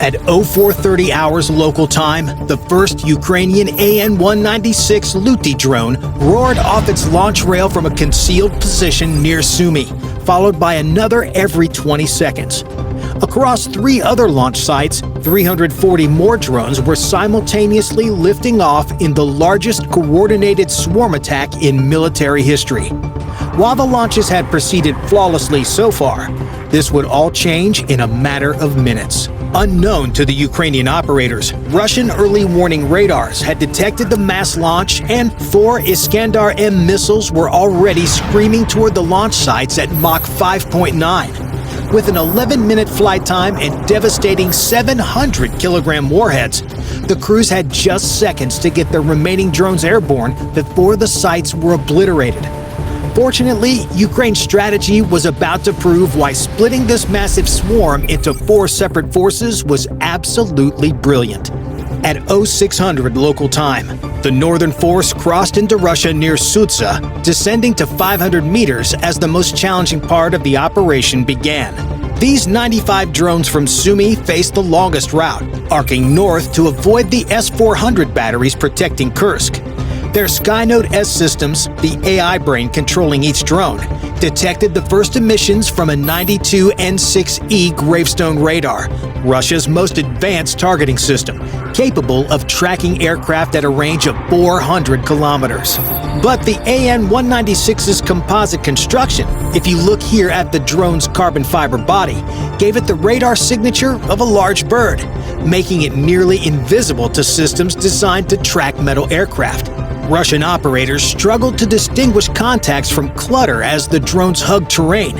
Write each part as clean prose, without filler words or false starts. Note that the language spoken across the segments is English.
At 0430 hours local time, the first Ukrainian AN-196 Luty drone roared off its launch rail from a concealed position near Sumy, followed by another every 20 seconds. Across 3 other launch sites, 340 more drones were simultaneously lifting off in the largest coordinated swarm attack in military history. While the launches had proceeded flawlessly so far, this would all change in a matter of minutes. Unknown to the Ukrainian operators, Russian early warning radars had detected the mass launch, and 4 Iskander-M missiles were already screaming toward the launch sites at Mach 5.9. With an 11-minute flight time and devastating 700-kilogram warheads, the crews had just seconds to get their remaining drones airborne before the sites were obliterated. Fortunately, Ukraine's strategy was about to prove why splitting this massive swarm into 4 separate forces was absolutely brilliant. At 0600 local time, the northern force crossed into Russia near Sudza, descending to 500 meters as the most challenging part of the operation began. These 95 drones from Sumy faced the longest route, arcing north to avoid the S-400 batteries protecting Kursk. Their Skynote S systems, the AI brain controlling each drone, detected the first emissions from a 92 N6E Gravestone radar, Russia's most advanced targeting system, capable of tracking aircraft at a range of 400 kilometers. But the AN-196's composite construction, if you look here at the drone's carbon fiber body, gave it the radar signature of a large bird, making it nearly invisible to systems designed to track metal aircraft. Russian operators struggled to distinguish contacts from clutter as the drones hugged terrain,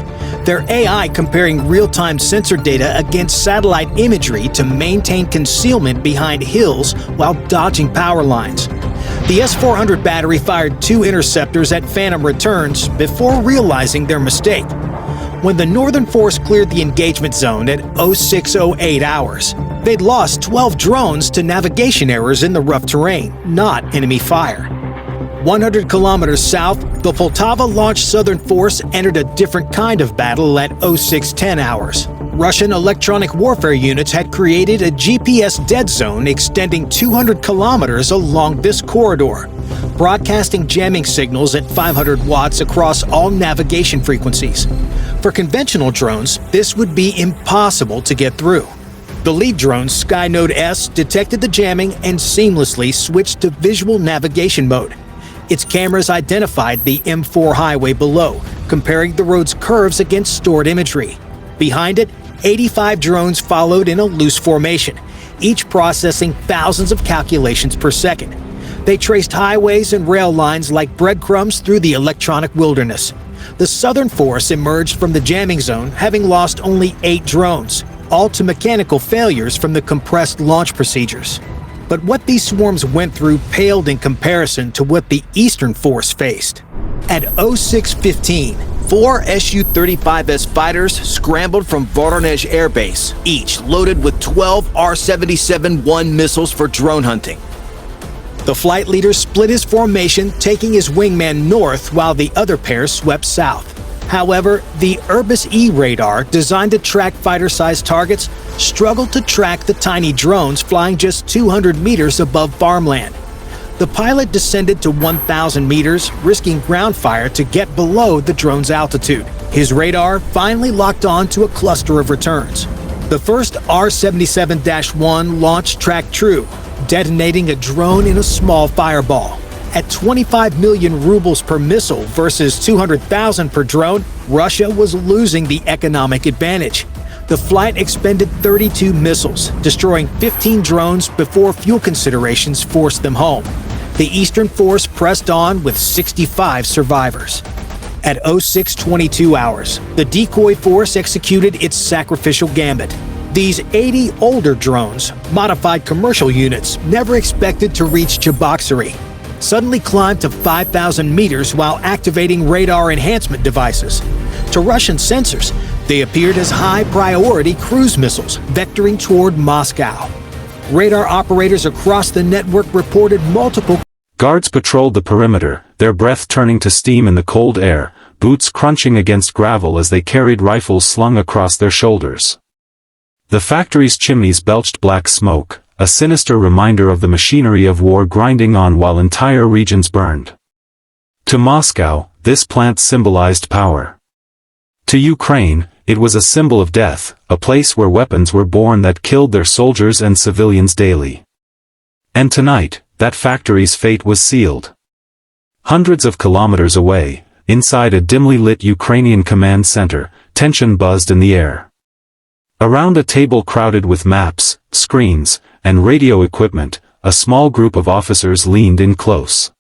their AI comparing real-time sensor data against satellite imagery to maintain concealment behind hills while dodging power lines. The S-400 battery fired 2 interceptors at phantom returns before realizing their mistake. When the northern force cleared the engagement zone at 0608 hours, they'd lost 12 drones to navigation errors in the rough terrain, not enemy fire. 100 kilometers south, the Poltava-launched Southern Force entered a different kind of battle at 0610 hours. Russian electronic warfare units had created a GPS dead zone extending 200 kilometers along this corridor, broadcasting jamming signals at 500 watts across all navigation frequencies. For conventional drones, this would be impossible to get through. The lead drone, Skynote S, detected the jamming and seamlessly switched to visual navigation mode. Its cameras identified the M4 highway below, comparing the road's curves against stored imagery. Behind it, 85 drones followed in a loose formation, each processing thousands of calculations per second. They traced highways and rail lines like breadcrumbs through the electronic wilderness. The Southern Force emerged from the jamming zone, having lost only 8 drones, all to mechanical failures from the compressed launch procedures. But what these swarms went through paled in comparison to what the Eastern Force faced. At 0615, 4 Su-35S fighters scrambled from Voronezh Air Base, each loaded with 12 R-77-1 missiles for drone hunting. The flight leader split his formation, taking his wingman north while the other pair swept south. However, the Urbis-E radar, designed to track fighter-sized targets, struggled to track the tiny drones flying just 200 meters above farmland. The pilot descended to 1,000 meters, risking ground fire to get below the drone's altitude. His radar finally locked on to a cluster of returns. The first R-77-1 launch tracked true, detonating a drone in a small fireball. At 25 million rubles per missile versus 200,000 per drone, Russia was losing the economic advantage. The flight expended 32 missiles, destroying 15 drones before fuel considerations forced them home. The Eastern Force pressed on with 65 survivors. At 0622 hours, the decoy force executed its sacrificial gambit. These 80 older drones, modified commercial units, never expected to reach Cheboksary, suddenly climbed to 5,000 meters while activating radar enhancement devices. To Russian sensors, they appeared as high-priority cruise missiles vectoring toward Moscow. Radar operators across the network reported multiple guards patrolled the perimeter, their breath turning to steam in the cold air, boots crunching against gravel as they carried rifles slung across their shoulders. The factory's chimneys belched black smoke, a sinister reminder of the machinery of war grinding on while entire regions burned. To Moscow, this plant symbolized power. To Ukraine, it was a symbol of death, a place where weapons were born that killed their soldiers and civilians daily. And tonight, that factory's fate was sealed. Hundreds of kilometers away, inside a dimly lit Ukrainian command center, tension buzzed in the air. Around a table crowded with maps, screens, and radio equipment, a small group of officers leaned in close.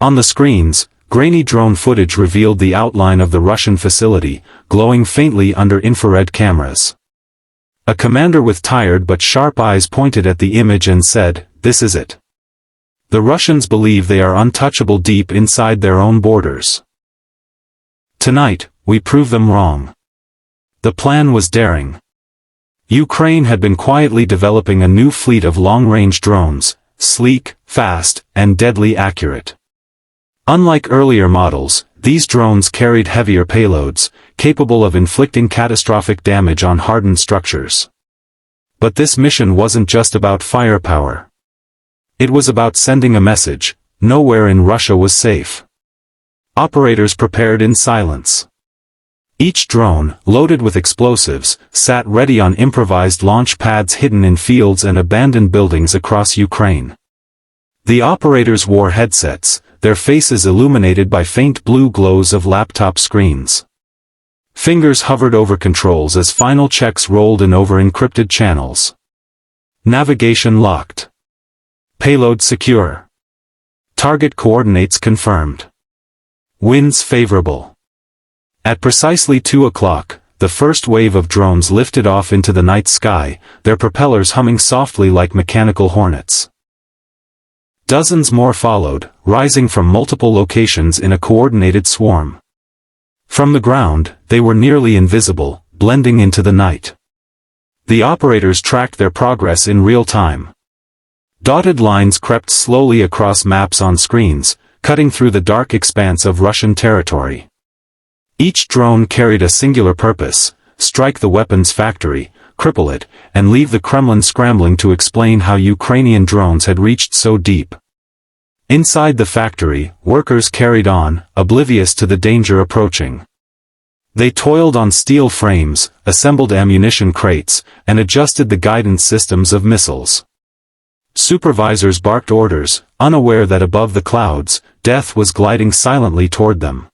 On the screens, grainy drone footage revealed the outline of the Russian facility, glowing faintly under infrared cameras. A commander with tired but sharp eyes pointed at the image and said, "This is it. The Russians believe they are untouchable deep inside their own borders. Tonight, we prove them wrong." The plan was daring. Ukraine had been quietly developing a new fleet of long-range drones, sleek, fast, and deadly accurate. Unlike earlier models, these drones carried heavier payloads, capable of inflicting catastrophic damage on hardened structures. But this mission wasn't just about firepower. It was about sending a message: nowhere in Russia was safe. Operators prepared in silence. Each drone, loaded with explosives, sat ready on improvised launch pads hidden in fields and abandoned buildings across Ukraine. The operators wore headsets, their faces illuminated by faint blue glows of laptop screens. Fingers hovered over controls as final checks rolled in over encrypted channels. Navigation locked. Payload secure. Target coordinates confirmed. Winds favorable. At precisely 2 o'clock, the first wave of drones lifted off into the night sky, their propellers humming softly like mechanical hornets. Dozens more followed, rising from multiple locations in a coordinated swarm. From the ground, they were nearly invisible, blending into the night. The operators tracked their progress in real time. Dotted lines crept slowly across maps on screens, cutting through the dark expanse of Russian territory. Each drone carried a singular purpose: strike the weapons factory, cripple it, and leave the Kremlin scrambling to explain how Ukrainian drones had reached so deep. Inside the factory, workers carried on, oblivious to the danger approaching. They toiled on steel frames, assembled ammunition crates, and adjusted the guidance systems of missiles. Supervisors barked orders, unaware that above the clouds, death was gliding silently toward them.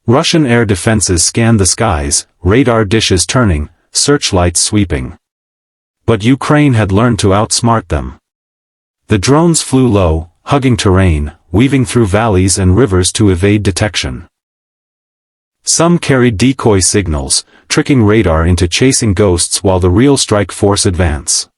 Russian air defenses scanned the skies, radar dishes turning, searchlights sweeping. But Ukraine had learned to outsmart them. The drones flew low, hugging terrain, weaving through valleys and rivers to evade detection. Some carried decoy signals, tricking radar into chasing ghosts while the real strike force advanced.